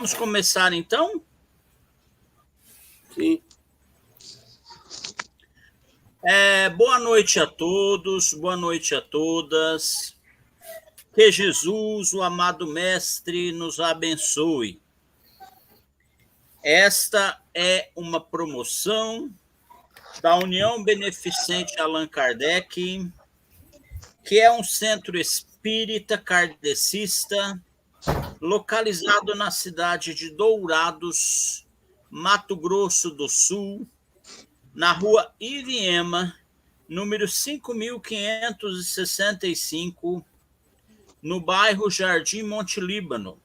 Vamos começar então? Sim. Boa noite a todos, boa noite a todas. Que Jesus, o amado Mestre, nos abençoe. Esta é uma promoção da União Beneficente Allan Kardec, que é um centro espírita kardecista localizado na cidade de Dourados, Mato Grosso do Sul, na rua Iviema, número 5.565, no bairro Jardim Monte Líbano,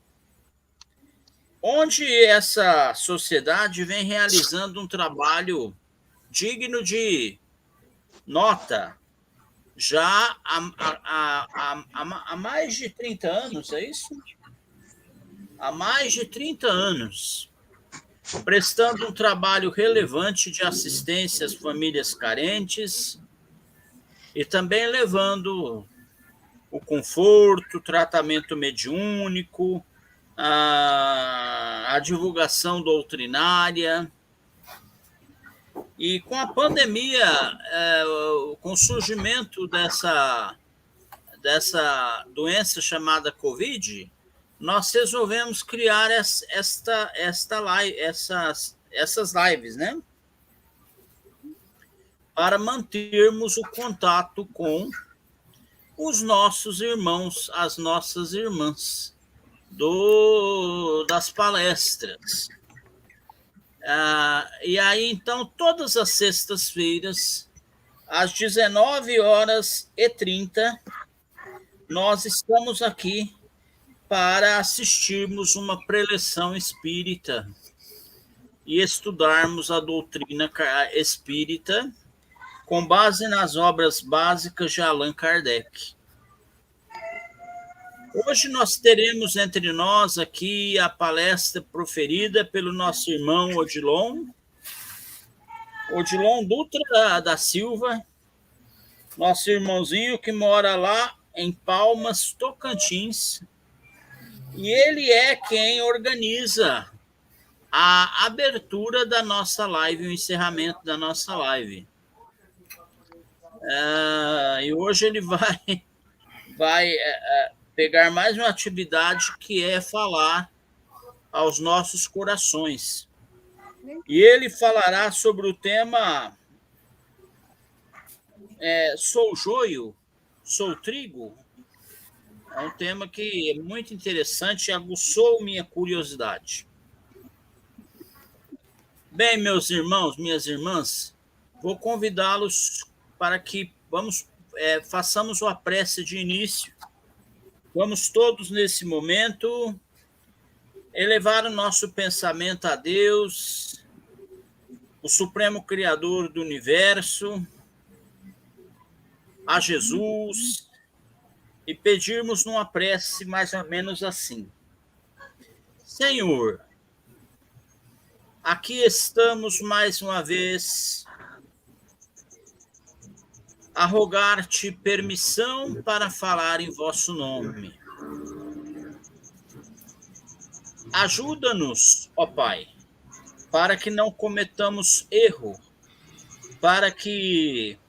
onde essa sociedade vem realizando um trabalho digno de nota já há mais de 30 anos, é isso? Há mais de 30 anos, prestando um trabalho relevante de assistência às famílias carentes e também levando o conforto, o tratamento mediúnico, a divulgação doutrinária. E com a pandemia, com o surgimento dessa doença chamada Covid, nós resolvemos criar essas lives, né? Para mantermos o contato com os nossos irmãos, as nossas irmãs das palestras. E aí, então, todas as sextas-feiras, às 19h30, nós estamos aqui para assistirmos uma preleção espírita e estudarmos a doutrina espírita com base nas obras básicas de Allan Kardec. Hoje nós teremos entre nós aqui a palestra proferida pelo nosso irmão Odilon Dutra da Silva, nosso irmãozinho que mora lá em Palmas, Tocantins, e ele é quem organiza a abertura da nossa live, o encerramento da nossa live. E hoje ele vai pegar mais uma atividade que é falar aos nossos corações. E ele falará sobre o tema Sou joio, sou trigo. É um tema que é muito interessante e aguçou minha curiosidade. Bem, meus irmãos, minhas irmãs, vou convidá-los para que façamos uma prece de início. Vamos todos, nesse momento, elevar o nosso pensamento a Deus, o Supremo Criador do Universo, a Jesus, e pedirmos numa prece mais ou menos assim: Senhor, aqui estamos mais uma vez a rogar-te permissão para falar em vosso nome. Ajuda-nos, ó Pai, para que não cometamos erro, para que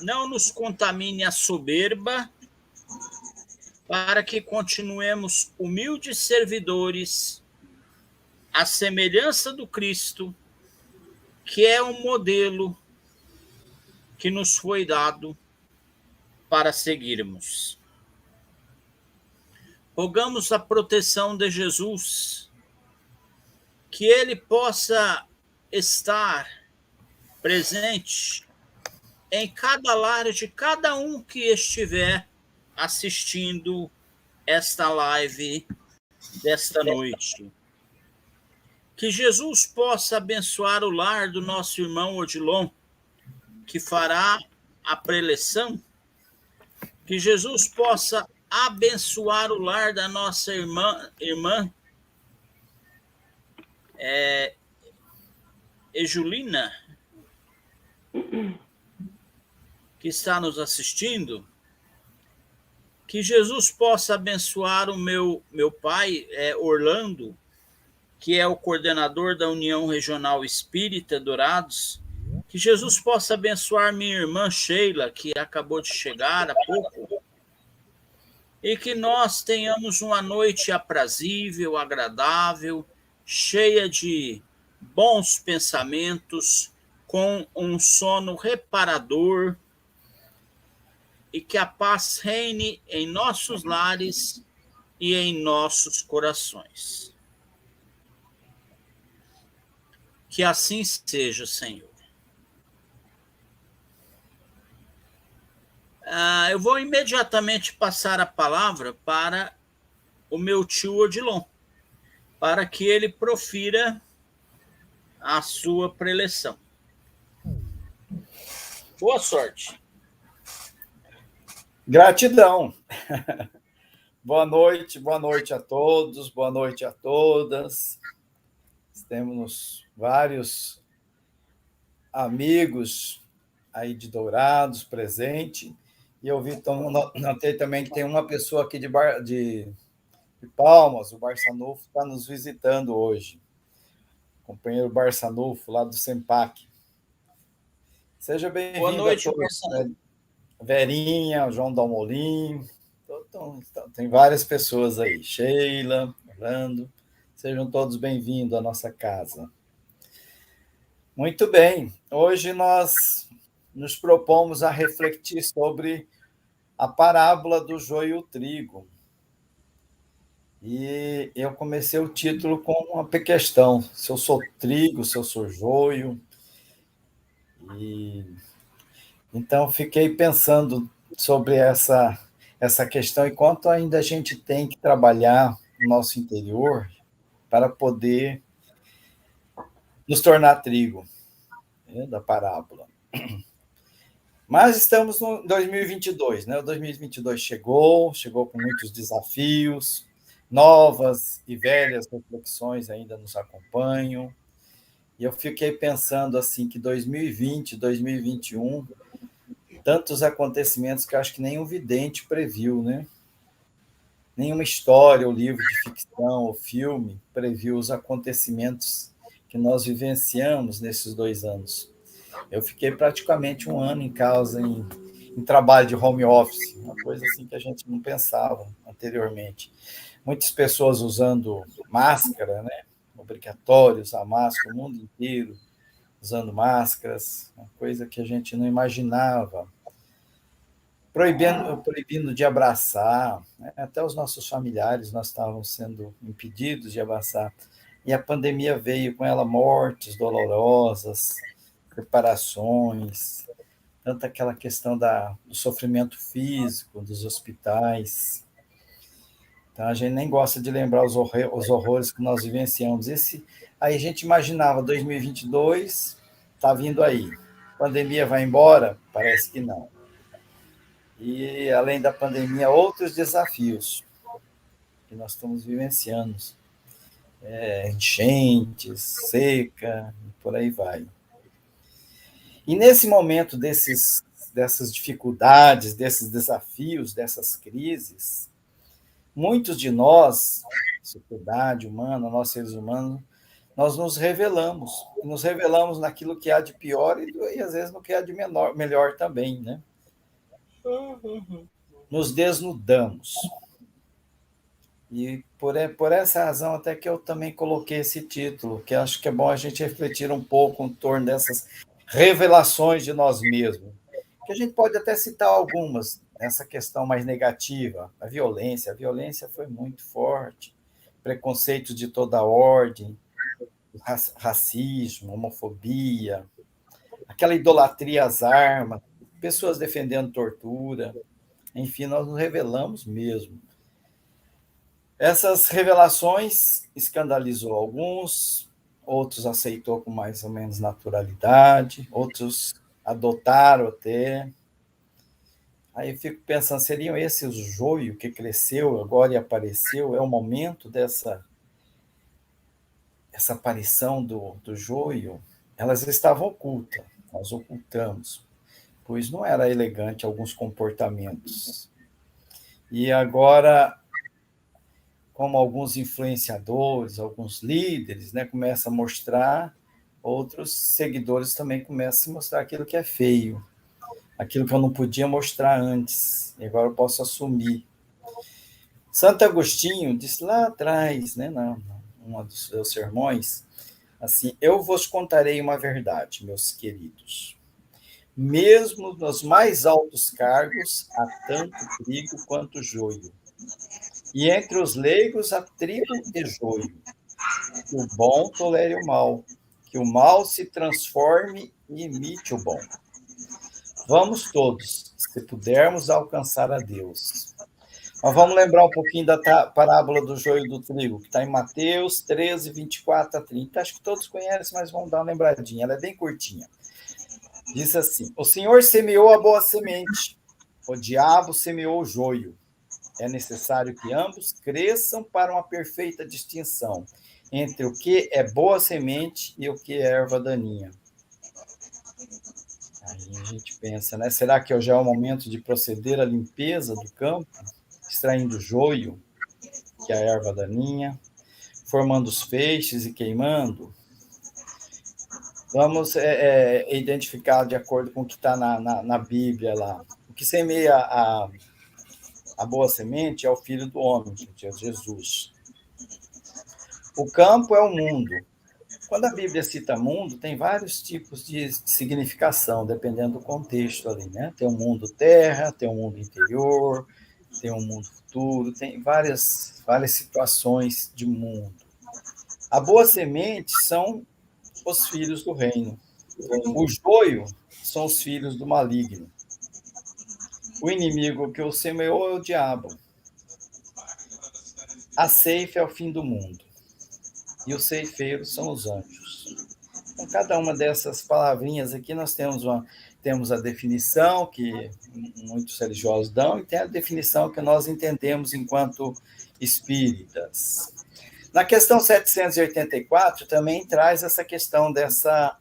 não nos contamine a soberba, para que continuemos humildes servidores, à semelhança do Cristo, que é um modelo que nos foi dado para seguirmos. Rogamos a proteção de Jesus, que ele possa estar presente em cada lar de cada um que estiver assistindo esta live desta noite. Que Jesus possa abençoar o lar do nosso irmão Odilon, que fará a preleção. Que Jesus possa abençoar o lar da nossa irmã Ejulina, que está nos assistindo. Que Jesus possa abençoar o meu pai, Orlando, que é o coordenador da União Regional Espírita Dourados. Que Jesus possa abençoar minha irmã Sheila, que acabou de chegar há pouco, e que nós tenhamos uma noite aprazível, agradável, cheia de bons pensamentos, com um sono reparador, e que a paz reine em nossos lares e em nossos corações. Que assim seja, Senhor. Eu vou imediatamente passar a palavra para o meu tio Odilon, para que ele profira a sua preleção. Boa sorte. Gratidão. Boa noite a todos, boa noite a todas. Temos vários amigos aí de Dourados presente. E eu notei também que tem uma pessoa aqui de Palmas, o Barçanufo, está nos visitando hoje. O companheiro Barçanufo, lá do SEMPAC. Seja bem-vindo a todos. Verinha, João Dalmolin, tem várias pessoas aí. Sheila, Orlando, sejam todos bem-vindos à nossa casa. Muito bem, hoje nós nos propomos a refletir sobre a parábola do joio e o trigo. E eu comecei o título com uma questão: se eu sou trigo, se eu sou joio. Então, fiquei pensando sobre essa questão e quanto ainda a gente tem que trabalhar no nosso interior para poder nos tornar trigo, né, da parábola. Mas estamos no 2022, né? O 2022 chegou com muitos desafios, novas e velhas reflexões ainda nos acompanham. E eu fiquei pensando assim que 2020, 2021, tantos acontecimentos que eu acho que nenhum vidente previu, né? Nenhuma história, ou livro de ficção, ou filme previu os acontecimentos que nós vivenciamos nesses 2 anos. Eu fiquei praticamente 1 ano em casa, em trabalho de home office, uma coisa assim que a gente não pensava anteriormente. Muitas pessoas usando máscara, né? Obrigatório usar máscara, o mundo inteiro usando máscaras, uma coisa que a gente não imaginava. Proibindo de abraçar, né? Até os nossos familiares nós estávamos sendo impedidos de abraçar. E a pandemia veio com ela mortes dolorosas, separações, tanto aquela questão do sofrimento físico dos hospitais. Então, a gente nem gosta de lembrar os horrores que nós vivenciamos. Aí a gente imaginava 2022 está vindo aí. A pandemia vai embora? Parece que não. E, além da pandemia, outros desafios que nós estamos vivenciando. Enchentes, seca, e por aí vai. E nesse momento dessas dificuldades, desses desafios, dessas crises, muitos de nós, sociedade humana, nós seres humanos, nós nos revelamos naquilo que há de pior e às vezes no que há de melhor também, né? Nos desnudamos. E por essa razão até que eu também coloquei esse título, que acho que é bom a gente refletir um pouco em torno dessas revelações de nós mesmos, que a gente pode até citar algumas, essa questão mais negativa, a violência foi muito forte, preconceitos de toda ordem, racismo, homofobia, aquela idolatria às armas, pessoas defendendo tortura, enfim, nós nos revelamos mesmo. Essas revelações escandalizou alguns, outros aceitou com mais ou menos naturalidade, outros adotaram até. Aí eu fico pensando, seriam esses o joio que cresceu agora e apareceu? É o momento essa aparição do joio? Elas estavam ocultas, nós ocultamos, pois não era elegante alguns comportamentos. E agora como alguns influenciadores, alguns líderes, né, começam a mostrar, outros seguidores também começam a mostrar aquilo que é feio, aquilo que eu não podia mostrar antes, e agora eu posso assumir. Santo Agostinho disse lá atrás, né, num dos seus sermões, assim: eu vos contarei uma verdade, meus queridos. Mesmo nos mais altos cargos, há tanto trigo quanto joio. E entre os leigos há trigo e joio. Que o bom tolere o mal, que o mal se transforme e imite o bom. Vamos todos, se pudermos, alcançar a Deus. Mas vamos lembrar um pouquinho da parábola do joio e do trigo, que está em Mateus 13, 24 a 30. Acho que todos conhecem, mas vamos dar uma lembradinha. Ela é bem curtinha. Diz assim: o Senhor semeou a boa semente, o diabo semeou o joio. É necessário que ambos cresçam para uma perfeita distinção entre o que é boa semente e o que é erva daninha. Aí a gente pensa, né? Será que já é o momento de proceder à limpeza do campo, extraindo o joio, que é a erva daninha, formando os feixes e queimando? Vamos identificar de acordo com o que está na Bíblia lá. O que semeia a boa semente é o Filho do Homem, gente, é Jesus. O campo é o mundo. Quando a Bíblia cita mundo, tem vários tipos de significação, dependendo do contexto ali, né? Tem o mundo terra, tem o mundo interior, tem o mundo futuro, tem várias situações de mundo. A boa semente são os filhos do reino. O joio são os filhos do maligno. O inimigo que o semeou é o diabo. A ceifa é o fim do mundo. E os ceifeiros são os anjos. Então, cada uma dessas palavrinhas aqui, nós temos a definição que muitos religiosos dão e tem a definição que nós entendemos enquanto espíritas. Na questão 784, também traz essa questão dessa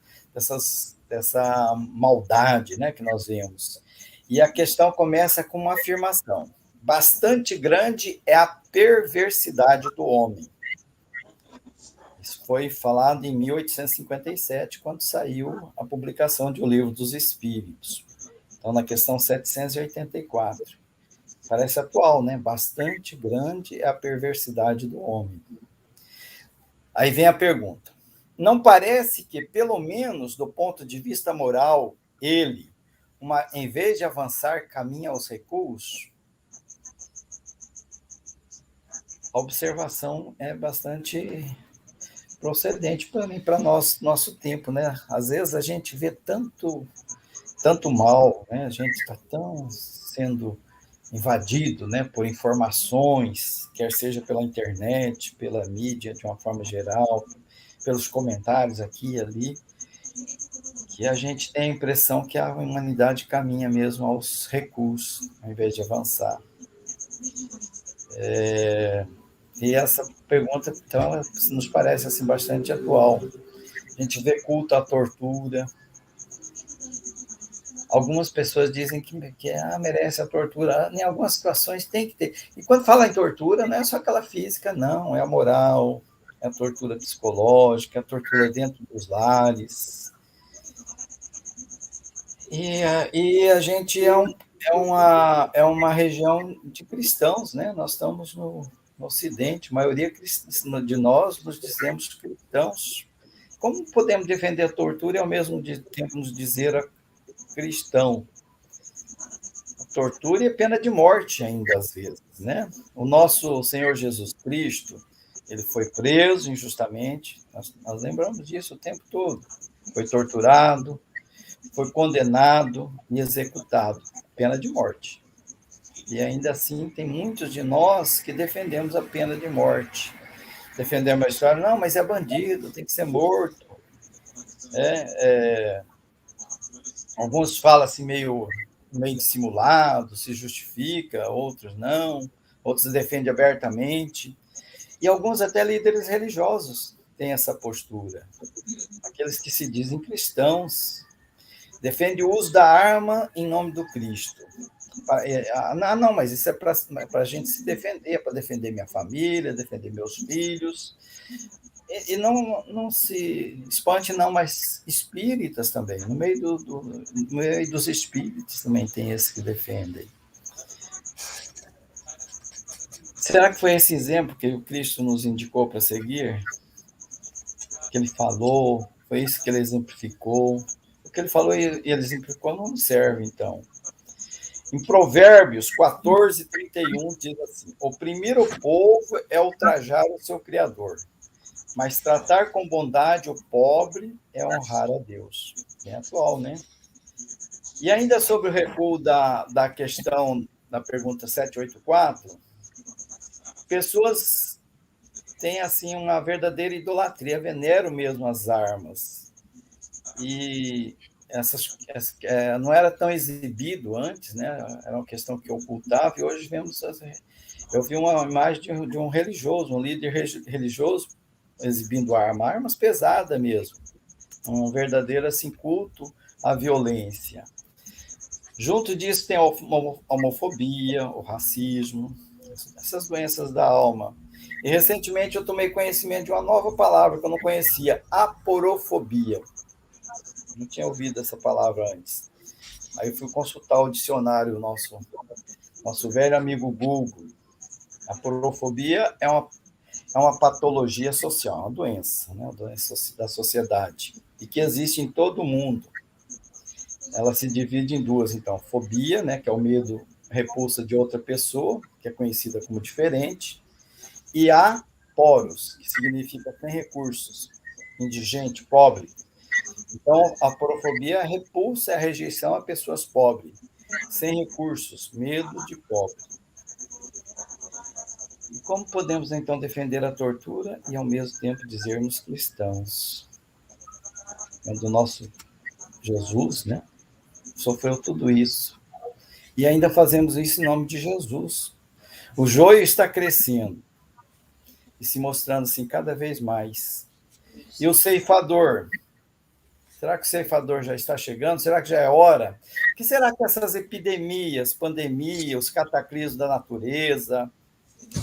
maldade, né, que nós vemos. E a questão começa com uma afirmação: bastante grande é a perversidade do homem. Isso foi falado em 1857, quando saiu a publicação de O Livro dos Espíritos. Então, na questão 784. Parece atual, né? Bastante grande é a perversidade do homem. Aí vem a pergunta: não parece que, pelo menos do ponto de vista moral, ele, em vez de avançar, caminha aos recuos? A observação é bastante procedente para nosso tempo, né? Às vezes a gente vê tanto mal, né? A gente está tão sendo invadido, né, por informações, quer seja pela internet, pela mídia de uma forma geral, pelos comentários aqui e ali, que a gente tem a impressão que a humanidade caminha mesmo aos recuos, ao invés de avançar. E essa pergunta, então, ela nos parece assim, bastante atual. A gente vê culto à tortura. Algumas pessoas dizem que merece a tortura. Em algumas situações tem que ter. E quando fala em tortura, não é só aquela física, não. É a moral, é a tortura psicológica, é a tortura dentro dos lares. E a gente é uma região de cristãos, né? Nós estamos no Ocidente, a maioria de nós nos dizemos cristãos. Como podemos defender a tortura e, ao mesmo tempo, nos dizer cristão? A tortura é pena de morte ainda, às vezes, né? O nosso Senhor Jesus Cristo, ele foi preso injustamente, nós lembramos disso o tempo todo. Foi torturado, foi condenado e executado, pena de morte. E ainda assim, tem muitos de nós que defendemos a pena de morte. Defendemos a história, não, mas é bandido, tem que ser morto. Alguns falam assim meio dissimulado, se justifica, outros não, outros defendem abertamente. E alguns até líderes religiosos têm essa postura. Aqueles que se dizem cristãos defendem o uso da arma em nome do Cristo. Não, mas isso é para a gente se defender, para defender minha família, defender meus filhos. E não se espante, não, mas espíritas também. No meio, no meio dos espíritos também tem esses que defendem. Será que foi esse exemplo que o Cristo nos indicou para seguir? Que ele falou, foi isso que ele exemplificou? O que ele falou e ele exemplificou não serve, então. Em Provérbios 14, 31, diz assim: oprimir o povo é ultrajar o seu Criador, mas tratar com bondade o pobre é honrar a Deus. Bem atual, né? E ainda sobre o recuo da questão da pergunta 784, pessoas têm assim uma verdadeira idolatria, veneram mesmo as armas. E não era tão exibido antes, né? Era uma questão que ocultava, e hoje eu vi uma imagem de um religioso, um líder religioso, exibindo armas pesadas mesmo, um verdadeiro assim, culto à violência. Junto disso tem a homofobia, o racismo, essas doenças da alma. E recentemente eu tomei conhecimento de uma nova palavra que eu não conhecia, aporofobia. Não tinha ouvido essa palavra antes. Aí eu fui consultar o dicionário, nosso velho amigo Google. A aporofobia é uma patologia social, uma doença, né? Uma doença da sociedade, e que existe em todo o mundo. Ela se divide em duas, então, fobia, né, que é o medo, repulsa de outra pessoa, que é conhecida como diferente, e aporos, que significa sem recursos, indigente, pobre. Então, a aporofobia é a repulsa, é a rejeição a pessoas pobres, sem recursos, medo de pobre. E como podemos, então, defender a tortura e, ao mesmo tempo, dizermos cristãos? Quando o nosso Jesus, né, sofreu tudo isso. E ainda fazemos isso em nome de Jesus. O joio está crescendo e se mostrando assim cada vez mais. E o ceifador? Será que o ceifador já está chegando? Será que já é hora? O que será que essas epidemias, pandemias, os cataclismos da natureza,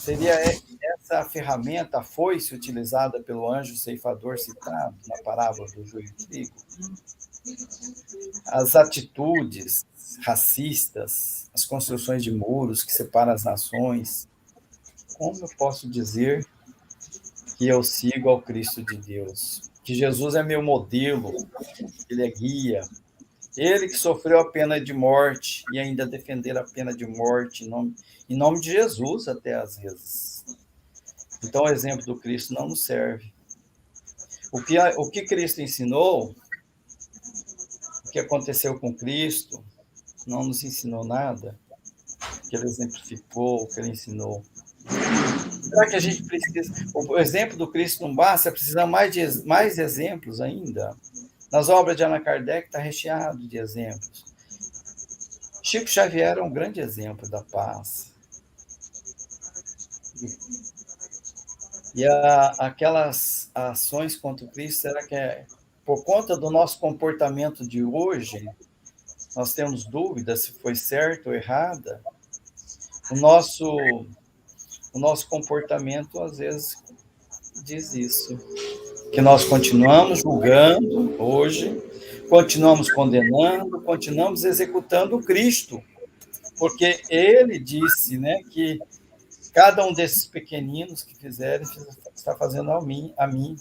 seria essa ferramenta, a foice utilizada pelo anjo ceifador citado na parábola do joio e trigo? As atitudes racistas, as construções de muros que separam as nações. Como eu posso dizer que eu sigo ao Cristo de Deus? Que Jesus é meu modelo, ele é guia. Ele que sofreu a pena de morte e ainda defender a pena de morte em nome de Jesus, até às vezes. Então, o exemplo do Cristo não nos serve. O que Cristo ensinou, o que aconteceu com Cristo, não nos ensinou nada. O que ele exemplificou, o que ele ensinou. Será que a gente precisa... O exemplo do Cristo não basta, precisa mais exemplos ainda? Nas obras de Allan Kardec está recheado de exemplos. Chico Xavier é um grande exemplo da paz. E aquelas ações contra o Cristo, será que é por conta do nosso comportamento de hoje? Nós temos dúvidas se foi certo ou errada? O nosso comportamento, às vezes, diz isso. Que nós continuamos julgando hoje, continuamos condenando, continuamos executando o Cristo, porque ele disse, né, que cada um desses pequeninos que fizerem está fazendo a mim.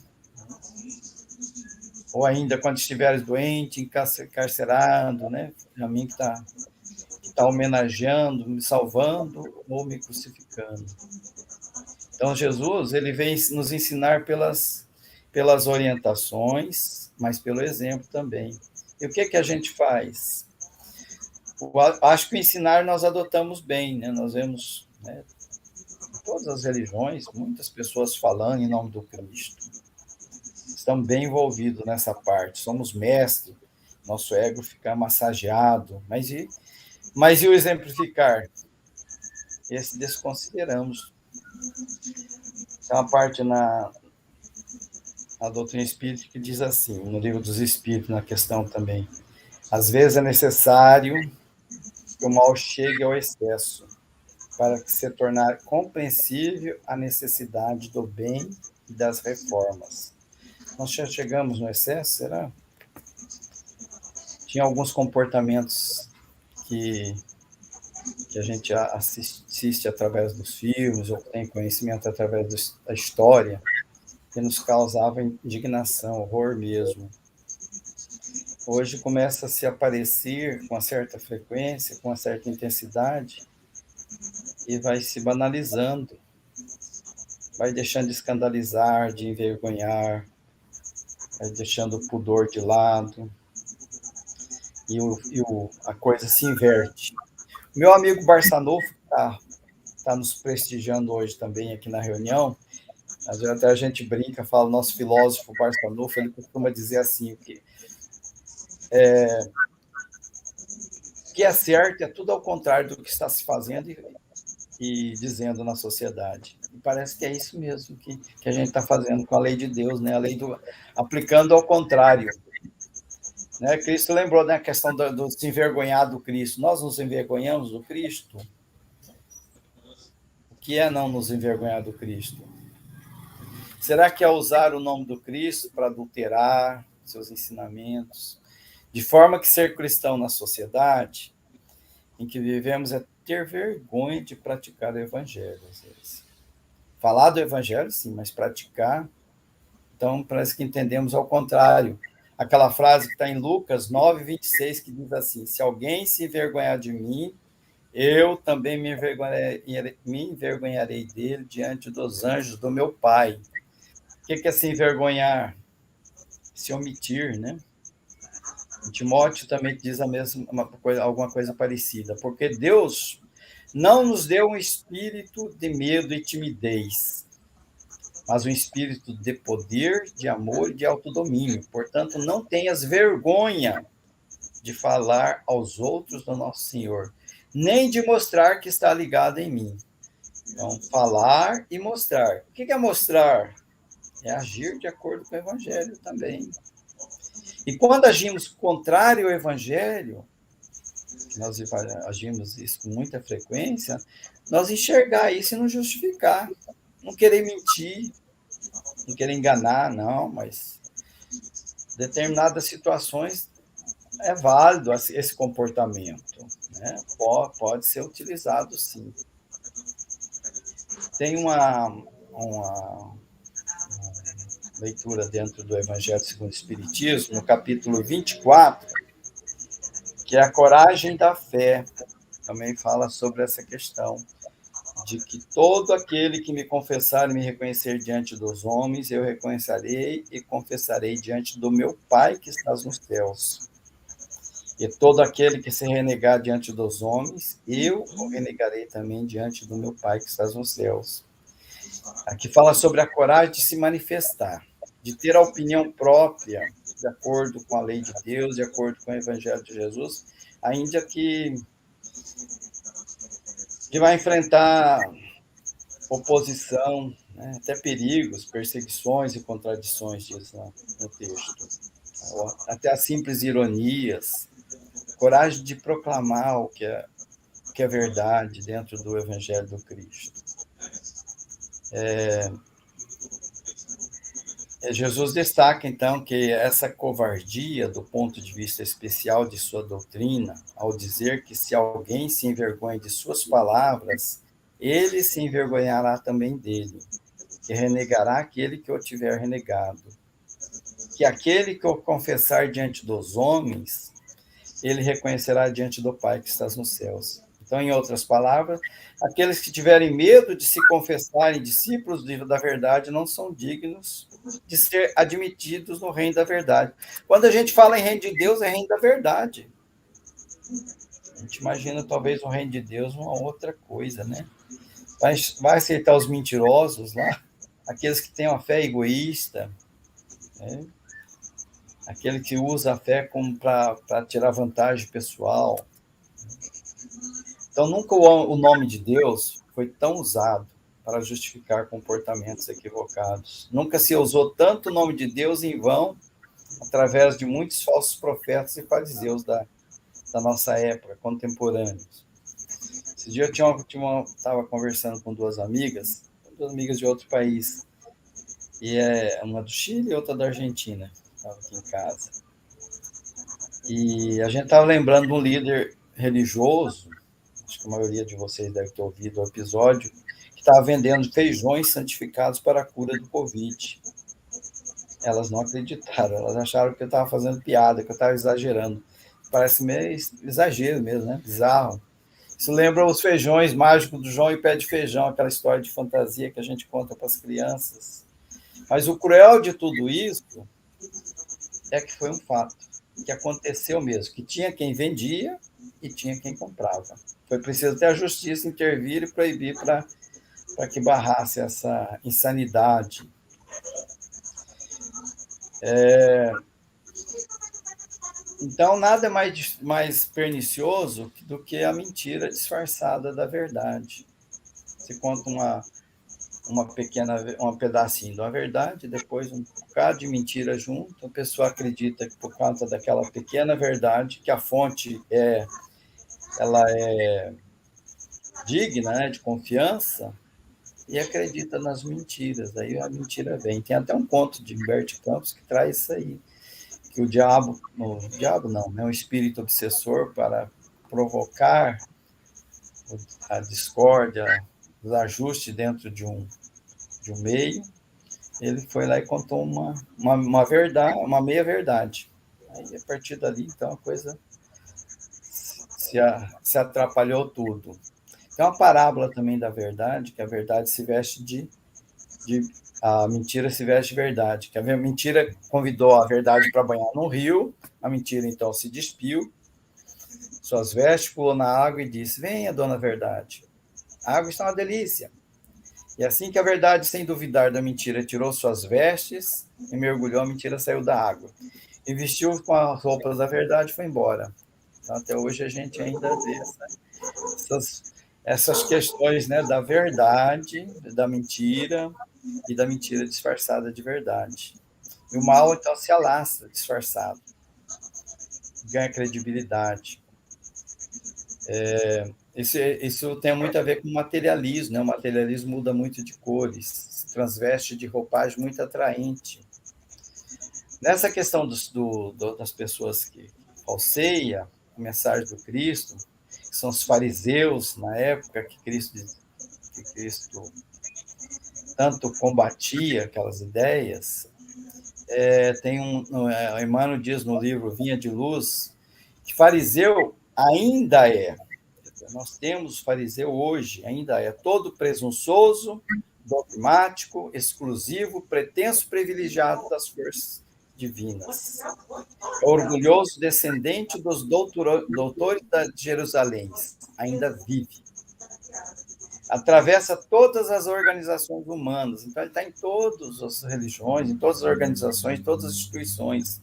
Ou ainda quando estiveres doente, encarcerado, né, a mim que está homenageando, me salvando ou me crucificando. Então Jesus, ele vem nos ensinar pelas orientações, mas pelo exemplo também. E o que a gente faz? Acho que o ensinar nós adotamos bem, né? Nós vemos, né, em todas as religiões, muitas pessoas falando em nome do Cristo. Estamos bem envolvidos nessa parte, somos mestres, nosso ego fica massageado. Mas e o exemplificar? Esse desconsideramos. Tem uma parte na doutrina espírita que diz assim, no livro dos Espíritos, na questão também. Às vezes é necessário que o mal chegue ao excesso, para que se tornar compreensível a necessidade do bem e das reformas. Nós já chegamos no excesso, será? Tinha alguns comportamentos que a gente assiste através dos filmes, ou tem conhecimento através da história, que nos causava indignação, horror mesmo. Hoje começa a se aparecer com uma certa frequência, com uma certa intensidade, e vai se banalizando, vai deixando de escandalizar, de envergonhar, vai deixando o pudor de lado, e a coisa se inverte. Meu amigo Barçanufo está nos prestigiando hoje também aqui na reunião. Às vezes até a gente brinca, fala, nosso filósofo Barçanufo, ele costuma dizer assim, que o que é certo é tudo ao contrário do que está se fazendo e dizendo na sociedade. E parece que é isso mesmo que a gente está fazendo com a lei de Deus, né? Aplicando ao contrário. Né? Cristo lembrou da questão do se envergonhar do Cristo. Nós nos envergonhamos do Cristo? O que é não nos envergonhar do Cristo? Será que é usar o nome do Cristo para adulterar seus ensinamentos? De forma que ser cristão na sociedade em que vivemos é ter vergonha de praticar o evangelho, às vezes. Falar do evangelho, sim, mas praticar, então parece que entendemos ao contrário. Aquela frase que está em Lucas 9:26, que diz assim, se alguém se envergonhar de mim, eu também me envergonharei dele diante dos anjos do meu Pai. O que é se envergonhar? Se omitir, né? Timóteo também diz alguma coisa parecida, porque Deus não nos deu um espírito de medo e timidez, mas um espírito de poder, de amor e de autodomínio. Portanto, não tenhas vergonha de falar aos outros do nosso Senhor, nem de mostrar que está ligado em mim. Então, falar e mostrar. O que é mostrar? É agir de acordo com o Evangelho também. E quando agimos contrário ao Evangelho, nós agimos isso com muita frequência, nós enxergar isso e não justificar. Não querer mentir, não querer enganar, não, mas determinadas situações é válido esse comportamento, né? Pode ser utilizado, sim. Tem uma leitura dentro do Evangelho segundo o Espiritismo, no capítulo 24, que é a coragem da fé. Também fala sobre essa questão de que todo aquele que me confessar e me reconhecer diante dos homens, eu reconhecerei e confessarei diante do meu Pai que está nos céus. E todo aquele que se renegar diante dos homens, eu o renegarei também diante do meu Pai que está nos céus. Aqui fala sobre a coragem de se manifestar, de ter a opinião própria, de acordo com a lei de Deus, de acordo com o Evangelho de Jesus, ainda que vai enfrentar oposição, né, até perigos, perseguições e contradições, diz no texto. Até as simples ironias, coragem de proclamar o que é verdade dentro do Evangelho do Cristo. Jesus destaca, então, que essa covardia, do ponto de vista especial de sua doutrina, ao dizer que se alguém se envergonha de suas palavras, ele se envergonhará também dele, que renegará aquele que o tiver renegado. Que aquele que o confessar diante dos homens, ele reconhecerá diante do Pai que está nos céus. Então, em outras palavras, aqueles que tiverem medo de se confessarem discípulos da verdade não são dignos de ser admitidos no reino da verdade. Quando a gente fala em reino de Deus, é reino da verdade. A gente imagina talvez o reino de Deus uma outra coisa, né? Vai aceitar os mentirosos lá, aqueles que têm uma fé egoísta, né? Aquele que usa a fé como para tirar vantagem pessoal. Então, nunca o nome de Deus foi tão usado para justificar comportamentos equivocados. Nunca se usou tanto o nome de Deus em vão, através de muitos falsos profetas e fariseus da nossa época, contemporâneos. Esse dia eu estava conversando com duas amigas de outro país, e uma do Chile e outra da Argentina, estava aqui em casa. E a gente estava lembrando de um líder religioso, acho que a maioria de vocês deve ter ouvido o episódio, que estava vendendo feijões santificados para a cura do Covid. Elas não acreditaram, elas acharam que eu estava fazendo piada, que eu estava exagerando. Parece meio exagero mesmo, né? Bizarro. Isso lembra os feijões mágicos do João e Pé de Feijão, aquela história de fantasia que a gente conta para as crianças. Mas o cruel de tudo isso é que foi um fato, que aconteceu mesmo, que tinha quem vendia e tinha quem comprava. Foi preciso até a justiça intervir e proibir para que barrasse essa insanidade. Então, nada é mais pernicioso do que a mentira disfarçada da verdade. Você conta um pedacinho da verdade, depois um bocado de mentira junto, a pessoa acredita que por conta daquela pequena verdade, que a fonte ela é digna, né, de confiança, e acredita nas mentiras. Aí a mentira vem. Tem até um conto de Humberto Campos que traz isso aí, que o diabo não, né, um espírito obsessor para provocar a discórdia, os ajustes dentro de um meio, ele foi lá e contou uma verdade, uma meia-verdade. Aí, a partir dali, então, a coisa se atrapalhou tudo. Tem uma parábola também da verdade, que a verdade se veste a mentira se veste de verdade, que a mentira convidou a verdade para banhar no rio, a mentira, então, se despiu, suas vestes, pulou na água e disse: venha, dona verdade, a água está uma delícia. E assim que a verdade, sem duvidar da mentira, tirou suas vestes e mergulhou, a mentira saiu da água. E vestiu com as roupas da verdade e foi embora. Então, até hoje a gente ainda vê essas questões, né, da verdade, da mentira e da mentira disfarçada de verdade. E o mal, então, se alastra disfarçado, ganha credibilidade. Isso tem muito a ver com o materialismo, né? O materialismo muda muito de cores, se transveste de roupagem muito atraente. Nessa questão das pessoas que falseiam a mensagem do Cristo, que são os fariseus, na época que Cristo tanto combatia aquelas ideias, Emmanuel diz no livro Vinha de Luz, que fariseu ainda é. Nós temos o fariseu hoje, ainda é todo presunçoso, dogmático, exclusivo, pretenso privilegiado das forças divinas. É orgulhoso descendente dos doutores de Jerusalém, ainda vive. Atravessa todas as organizações humanas, então ele está em todas as religiões, em todas as organizações, em todas as instituições.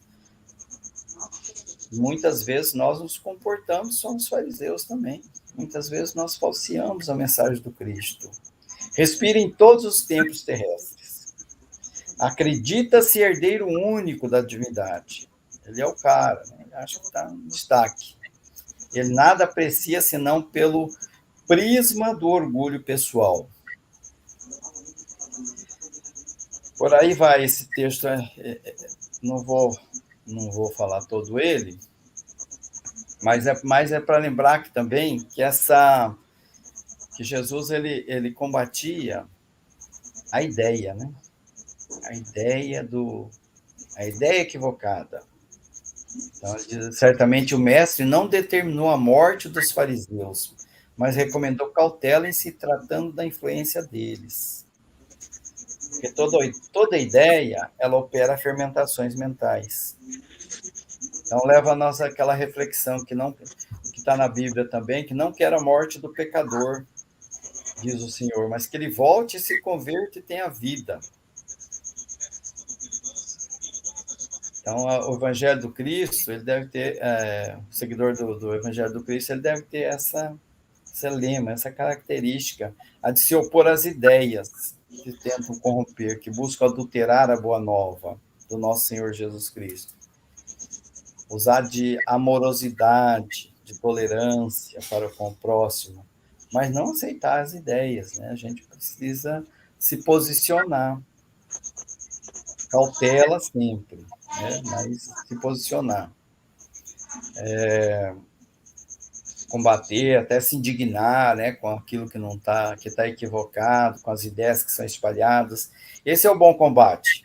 Muitas vezes nós nos comportamos, somos fariseus também. Muitas vezes nós falseamos a mensagem do Cristo. Respira em todos os tempos terrestres. Acredita-se herdeiro único da divindade. Ele é o cara, né? Ele acha que está em destaque. Ele nada aprecia senão pelo prisma do orgulho pessoal. Por aí vai esse texto. Não vou falar todo ele, mas é para lembrar que também que Jesus ele combatia a ideia, né? A ideia equivocada. Então, certamente o mestre não determinou a morte dos fariseus, mas recomendou cautela em se tratando da influência deles. Porque toda ideia, ela opera fermentações mentais. Então, leva a nós àquela reflexão que está na Bíblia também, que não quer a morte do pecador, diz o Senhor, mas que ele volte, se converta e tenha vida. Então, o Evangelho do Cristo, ele deve ter, o seguidor do Evangelho do Cristo, ele deve ter esse lema, essa característica, a de se opor às ideias que tentam corromper, que buscam adulterar a boa nova do nosso Senhor Jesus Cristo. Usar de amorosidade, de tolerância para com o próximo, mas não aceitar as ideias, né? A gente precisa se posicionar, cautela sempre, né? Mas se posicionar, combater, até se indignar, né, com aquilo que não está, que está equivocado, com as ideias que são espalhadas. Esse é o bom combate.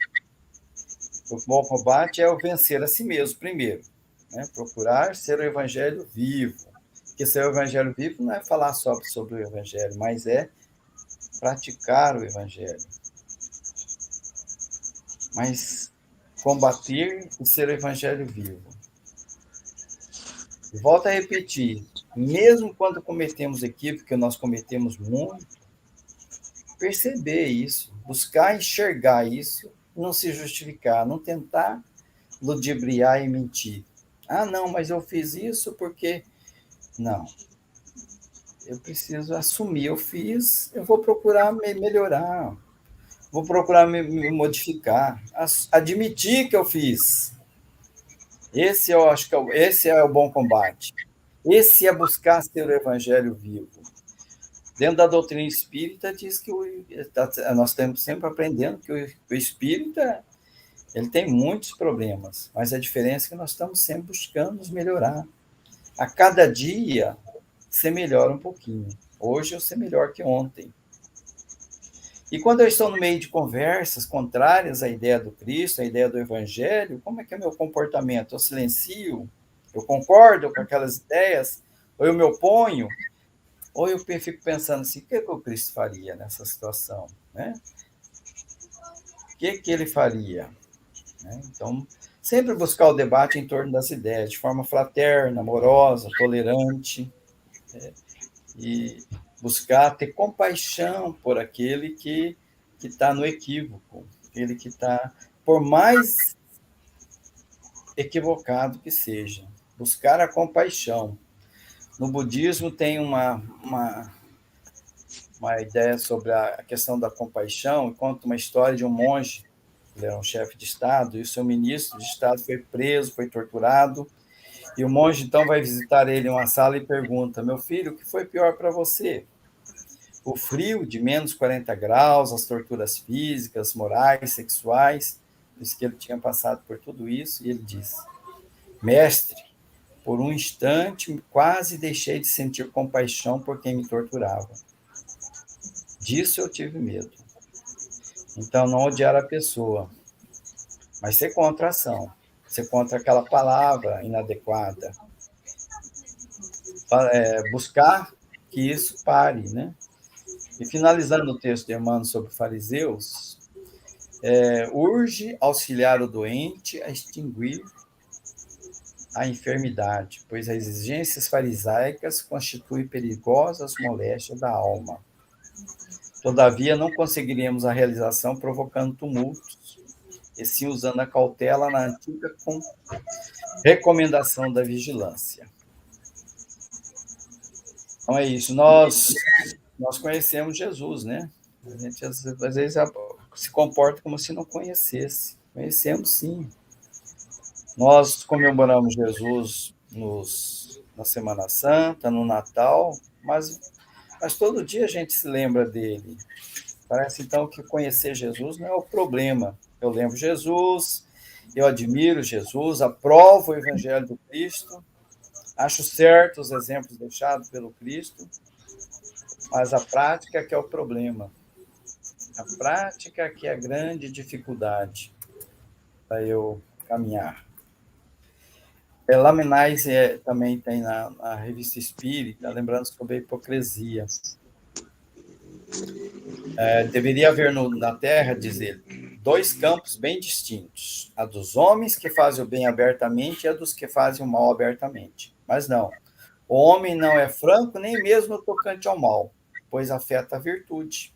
O bom combate é o vencer a si mesmo primeiro, né? Procurar ser o evangelho vivo. Porque ser o evangelho vivo não é falar só sobre o evangelho, mas é praticar o evangelho. Mas combater e ser o evangelho vivo. E volto a repetir, mesmo quando cometemos equívocos, que nós cometemos muito, perceber isso, buscar enxergar isso, não se justificar, não tentar ludibriar e mentir. Ah, não, mas eu fiz isso porque... Não. Eu preciso assumir, eu fiz, eu vou procurar melhorar, vou procurar me modificar, admitir que eu fiz. Esse eu acho que esse é o bom combate. Esse é buscar ser o evangelho vivo. Dentro da doutrina espírita diz que nós estamos sempre aprendendo que o espírita ele tem muitos problemas, mas a diferença é que nós estamos sempre buscando nos melhorar. A cada dia ser melhor um pouquinho. Hoje eu ser melhor que ontem. E quando eu estou no meio de conversas contrárias à ideia do Cristo, à ideia do Evangelho, como é que é o meu comportamento? Eu silencio? Eu concordo com aquelas ideias? Ou eu me oponho? Ou eu fico pensando assim, o que o Cristo faria nessa situação? Né? O que ele faria? Né? Então, sempre buscar o debate em torno das ideias, de forma fraterna, amorosa, tolerante, e buscar ter compaixão por aquele que está no equívoco, aquele que está, por mais equivocado que seja, buscar a compaixão. No budismo tem uma ideia sobre a questão da compaixão, e conta uma história de um monge, ele era um chefe de Estado, e o seu ministro de Estado foi preso, foi torturado, e o monge então vai visitar ele em uma sala e pergunta: meu filho, o que foi pior para você? O frio de menos 40 graus, as torturas físicas, morais, sexuais, disse que ele tinha passado por tudo isso, e ele disse: mestre, por um instante quase deixei de sentir compaixão por quem me torturava. Disso eu tive medo. Então, não odiar a pessoa, mas ser contra a ação, ser contra aquela palavra inadequada, buscar que isso pare, né? E finalizando o texto de Emmanuel sobre fariseus, urge auxiliar o doente a extinguir a enfermidade, pois as exigências farisaicas constituem perigosas moléstias da alma. Todavia, não conseguiríamos a realização provocando tumultos, e sim usando a cautela na antiga recomendação da vigilância. Então é isso. Nós conhecemos Jesus, né? A gente às vezes se comporta como se não conhecesse. Conhecemos, sim. Nós comemoramos Jesus na Semana Santa, no Natal, mas todo dia a gente se lembra dele. Parece, então, que conhecer Jesus não é o problema. Eu lembro Jesus, eu admiro Jesus, aprovo o Evangelho do Cristo, acho certo os exemplos deixados pelo Cristo, mas a prática que é o problema. A prática que é a grande dificuldade para eu caminhar. Laminais também tem na Revista Espírita, lembrando sobre a hipocrisia. Deveria haver na Terra, diz ele, dois campos bem distintos: a dos homens que fazem o bem abertamente e a dos que fazem o mal abertamente. Mas não, o homem não é franco nem mesmo no tocante ao mal, pois afeta a virtude.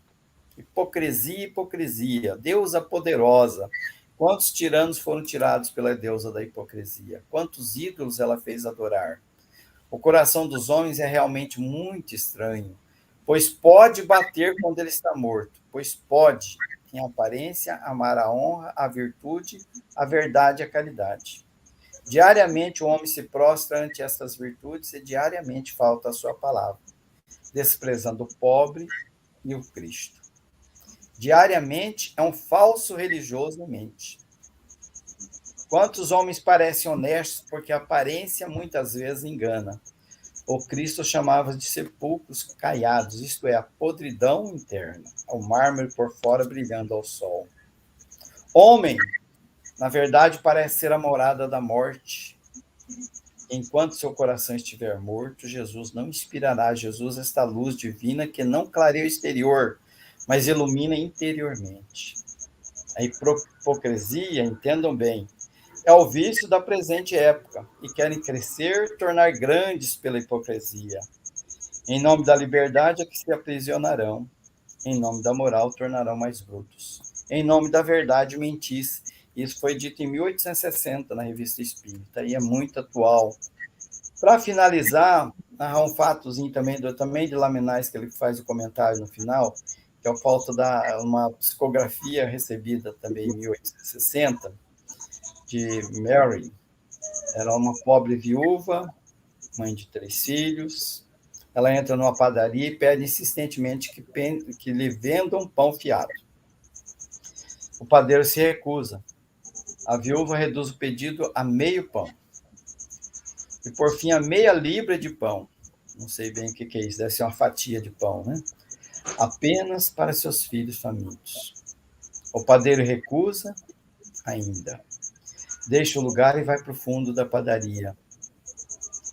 Hipocrisia, hipocrisia, deusa poderosa. Quantos tiranos foram tirados pela deusa da hipocrisia? Quantos ídolos ela fez adorar? O coração dos homens é realmente muito estranho, pois pode bater quando ele está morto, pois pode, em aparência, amar a honra, a virtude, a verdade e a caridade. Diariamente o homem se prostra ante estas virtudes e diariamente falta a sua palavra, desprezando o pobre e o Cristo. Diariamente é um falso religioso em mente. Quantos homens parecem honestos porque a aparência muitas vezes engana. O Cristo chamava de sepulcros caiados, isto é, a podridão interna, o mármore por fora brilhando ao sol. Homem, na verdade, parece ser a morada da morte. Enquanto seu coração estiver morto, Jesus não inspirará. Jesus, esta luz divina que não clareia o exterior, mas ilumina interiormente. A hipocrisia, entendam bem, é o vício da presente época e querem crescer, tornar grandes pela hipocrisia. Em nome da liberdade é que se aprisionarão, em nome da moral tornarão mais brutos. Em nome da verdade mentis. Isso foi dito em 1860 na Revista Espírita e é muito atual. Para finalizar, narrar um fatozinho também de Laminais, que ele faz o comentário no final, que é o fato da uma psicografia recebida também em 1860, de Mary. Era uma pobre viúva, mãe de 3 filhos. Ela entra numa padaria e pede insistentemente que lhe vendam pão fiado. O padeiro se recusa. A viúva reduz o pedido a meio pão. E, por fim, a meia libra de pão. Não sei bem o que é isso, deve ser uma fatia de pão, né? Apenas para seus filhos famintos. O padeiro recusa ainda. Deixa o lugar e vai para o fundo da padaria.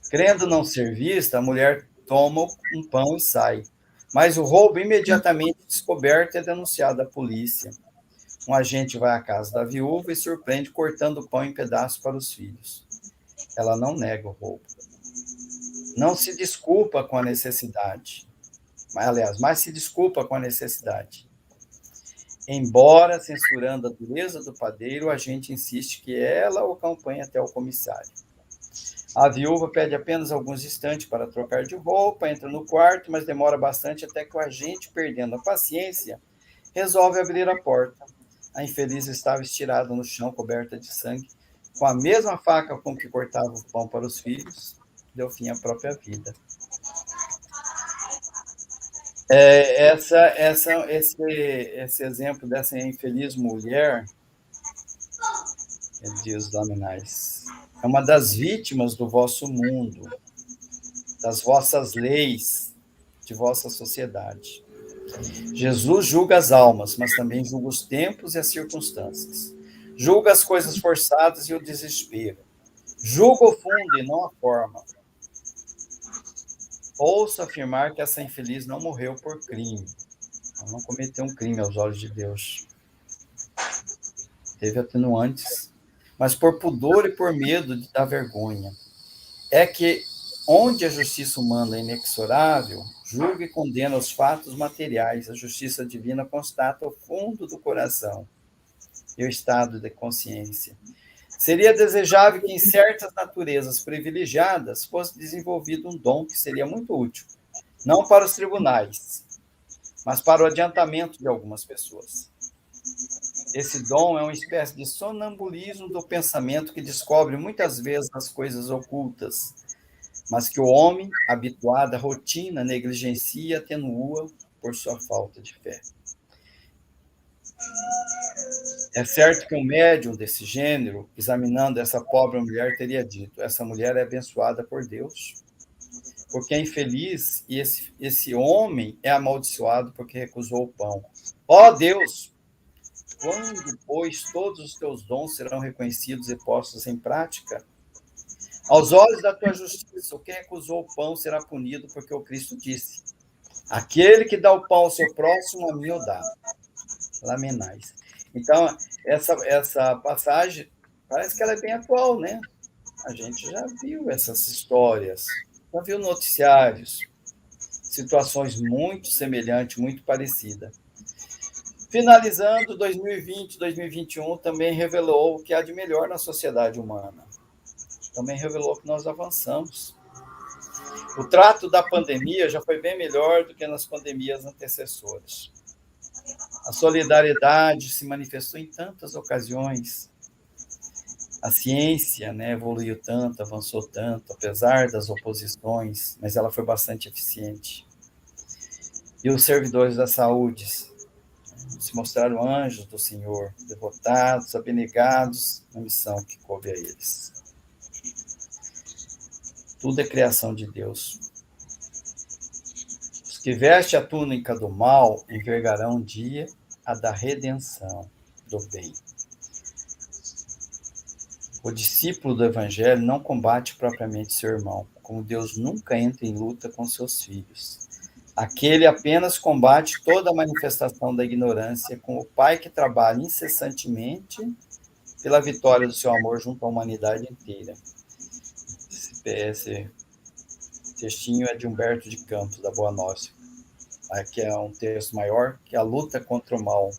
Crendo não ser vista, a mulher toma um pão e sai. Mas o roubo imediatamente descoberto é denunciado à polícia. Um agente vai à casa da viúva e surpreende cortando o pão em pedaços para os filhos. Ela não nega o roubo. Não se desculpa com a necessidade. Mas se desculpa com a necessidade. Embora censurando a dureza do padeiro, o agente insiste que ela o acompanhe até o comissário. A viúva pede apenas alguns instantes para trocar de roupa, entra no quarto, mas demora bastante até que o agente, perdendo a paciência, resolve abrir a porta. A infeliz estava estirada no chão, coberta de sangue, com a mesma faca com que cortava o pão para os filhos, deu fim à própria vida. Esse exemplo dessa infeliz mulher, diz Laminais, é uma das vítimas do vosso mundo, das vossas leis, de vossa sociedade. Jesus julga as almas, mas também julga os tempos e as circunstâncias. Julga as coisas forçadas e o desespero. Julga o fundo e não a forma. Ouço afirmar que essa infeliz não morreu por crime. Ela não cometeu um crime aos olhos de Deus. Teve atenuantes, mas por pudor e por medo de dar vergonha. É que, onde a justiça humana é inexorável, julga e condena os fatos materiais. A justiça divina constata o fundo do coração e o estado de consciência. Seria desejável que em certas naturezas privilegiadas fosse desenvolvido um dom que seria muito útil, não para os tribunais, mas para o adiantamento de algumas pessoas. Esse dom é uma espécie de sonambulismo do pensamento que descobre muitas vezes as coisas ocultas, mas que o homem, habituado à rotina, negligencia e atenua por sua falta de fé. É certo que um médium desse gênero, examinando essa pobre mulher, teria dito: essa mulher é abençoada por Deus, porque é infeliz, e esse homem é amaldiçoado porque recusou o pão. Ó Deus, quando, pois, todos os teus dons serão reconhecidos e postos em prática? Aos olhos da tua justiça, o que recusou o pão será punido, porque o Cristo disse: aquele que dá o pão ao seu próximo, a mim o dá. Laminais. Então, essa passagem, parece que ela é bem atual, né? A gente já viu essas histórias, já viu noticiários, situações muito semelhantes, muito parecidas. Finalizando, 2020, 2021 também revelou o que há de melhor na sociedade humana. Também revelou que nós avançamos. O trato da pandemia já foi bem melhor do que nas pandemias antecessoras. A solidariedade se manifestou em tantas ocasiões. A ciência, né, evoluiu tanto, avançou tanto, apesar das oposições, mas ela foi bastante eficiente. E os servidores da saúde se mostraram anjos do Senhor, devotados, abnegados na missão que coube a eles. Tudo é criação de Deus. Os que vestem a túnica do mal envergarão um dia a da redenção do bem. O discípulo do Evangelho não combate propriamente seu irmão, como Deus nunca entra em luta com seus filhos. Aquele apenas combate toda a manifestação da ignorância com o Pai que trabalha incessantemente pela vitória do seu amor junto à humanidade inteira. Esse textinho é de Humberto de Campos, da Boa Nova. Aqui é um texto maior, que é a luta contra o mal,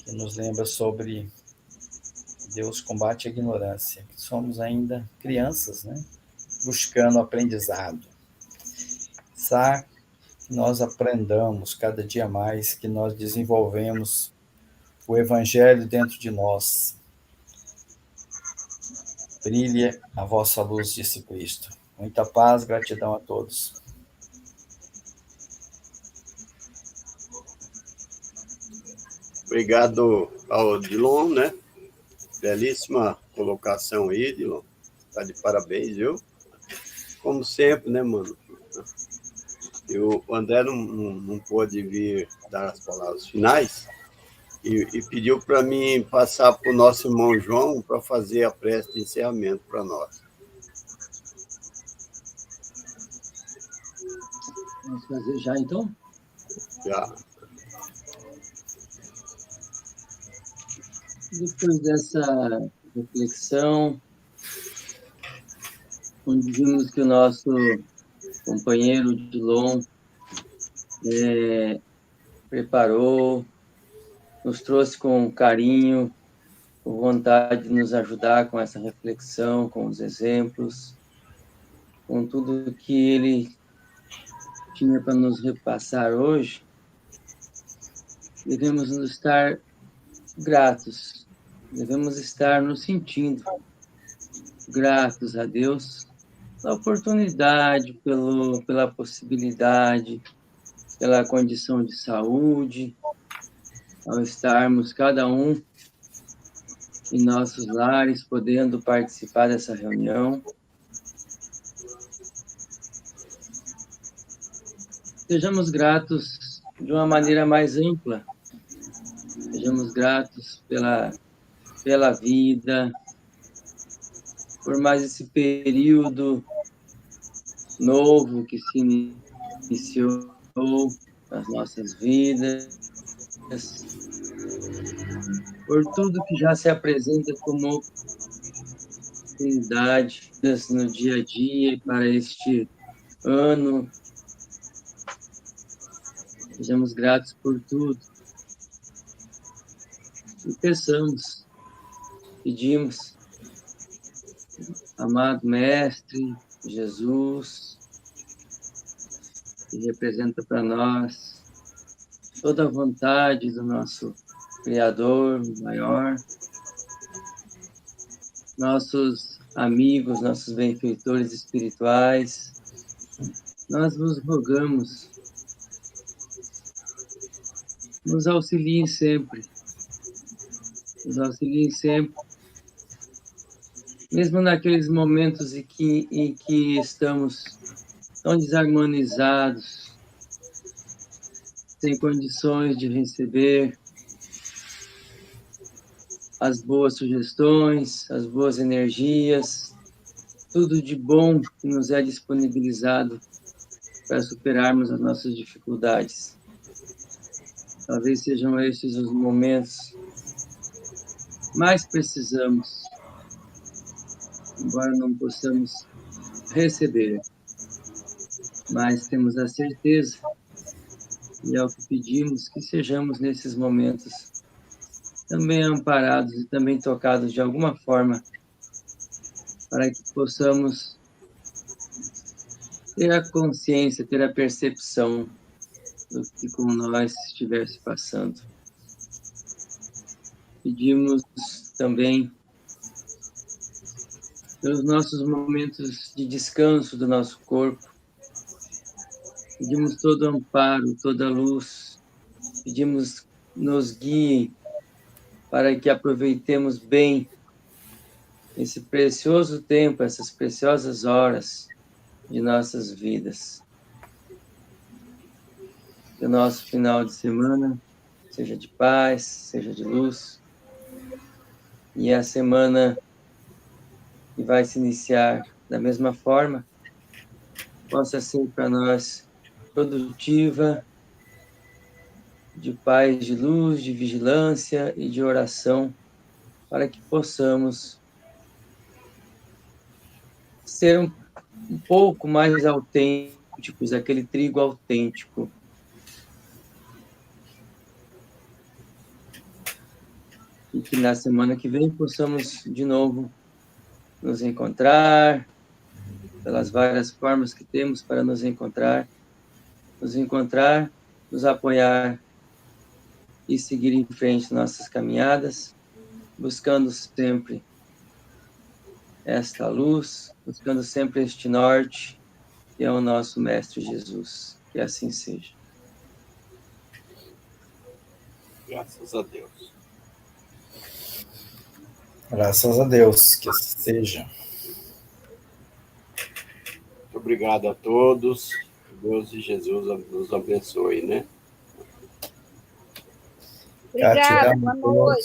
que nos lembra sobre Deus combate a ignorância. Somos ainda crianças, né? Buscando aprendizado. Que nós aprendamos cada dia mais, que nós desenvolvemos o Evangelho dentro de nós. Brilhe a vossa luz, disse Cristo. Muita paz, gratidão a todos. Obrigado ao Dilon, né? Belíssima colocação aí, Dilon. Tá de parabéns, viu? Como sempre, né, mano? O André não pôde vir dar as palavras finais e pediu para mim passar para o nosso irmão João para fazer a prece de encerramento para nós. Vamos fazer já, então? Já. Depois dessa reflexão, onde vimos que o nosso companheiro Dilon preparou, nos trouxe com carinho, com vontade de nos ajudar com essa reflexão, com os exemplos, com tudo que ele tinha para nos repassar hoje. Devemos nos estar gratos, devemos estar nos sentindo gratos a Deus pela oportunidade, pela possibilidade, pela condição de saúde, ao estarmos cada um em nossos lares, podendo participar dessa reunião. Sejamos gratos de uma maneira mais ampla. Sejamos gratos pela vida, por mais esse período novo que se iniciou nas nossas vidas, por tudo que já se apresenta como oportunidade no dia a dia para este ano. Sejamos gratos por tudo. E pedimos, amado Mestre Jesus, que representa para nós toda a vontade do nosso Criador maior, nossos amigos, nossos benfeitores espirituais, nós vos rogamos, nos auxiliem sempre, mesmo naqueles momentos em que estamos tão desarmonizados, sem condições de receber as boas sugestões, as boas energias, tudo de bom que nos é disponibilizado para superarmos as nossas dificuldades. Talvez sejam estes os momentos mais precisamos, embora não possamos receber, mas temos a certeza, e é o que pedimos, que sejamos nesses momentos também amparados e também tocados de alguma forma, para que possamos ter a consciência, ter a percepção do que com nós estivesse passando. Pedimos também pelos nossos momentos de descanso do nosso corpo. Pedimos todo amparo, toda luz. Pedimos nos guiem para que aproveitemos bem esse precioso tempo, essas preciosas horas de nossas vidas. Que o nosso final de semana seja de paz, seja de luz. E a semana que vai se iniciar da mesma forma possa ser para nós produtiva, de paz, de luz, de vigilância e de oração, para que possamos ser um pouco mais autênticos, aquele trigo autêntico. E que na semana que vem possamos de novo nos encontrar, pelas várias formas que temos para nos encontrar, nos apoiar e seguir em frente nossas caminhadas, buscando sempre esta luz, buscando sempre este norte, que é o nosso Mestre Jesus. Que assim seja. Graças a Deus. Graças a Deus, que assim seja. Muito obrigado a todos. Deus e Jesus nos abençoe, né? Obrigada, Gratidão boa a todos. noite.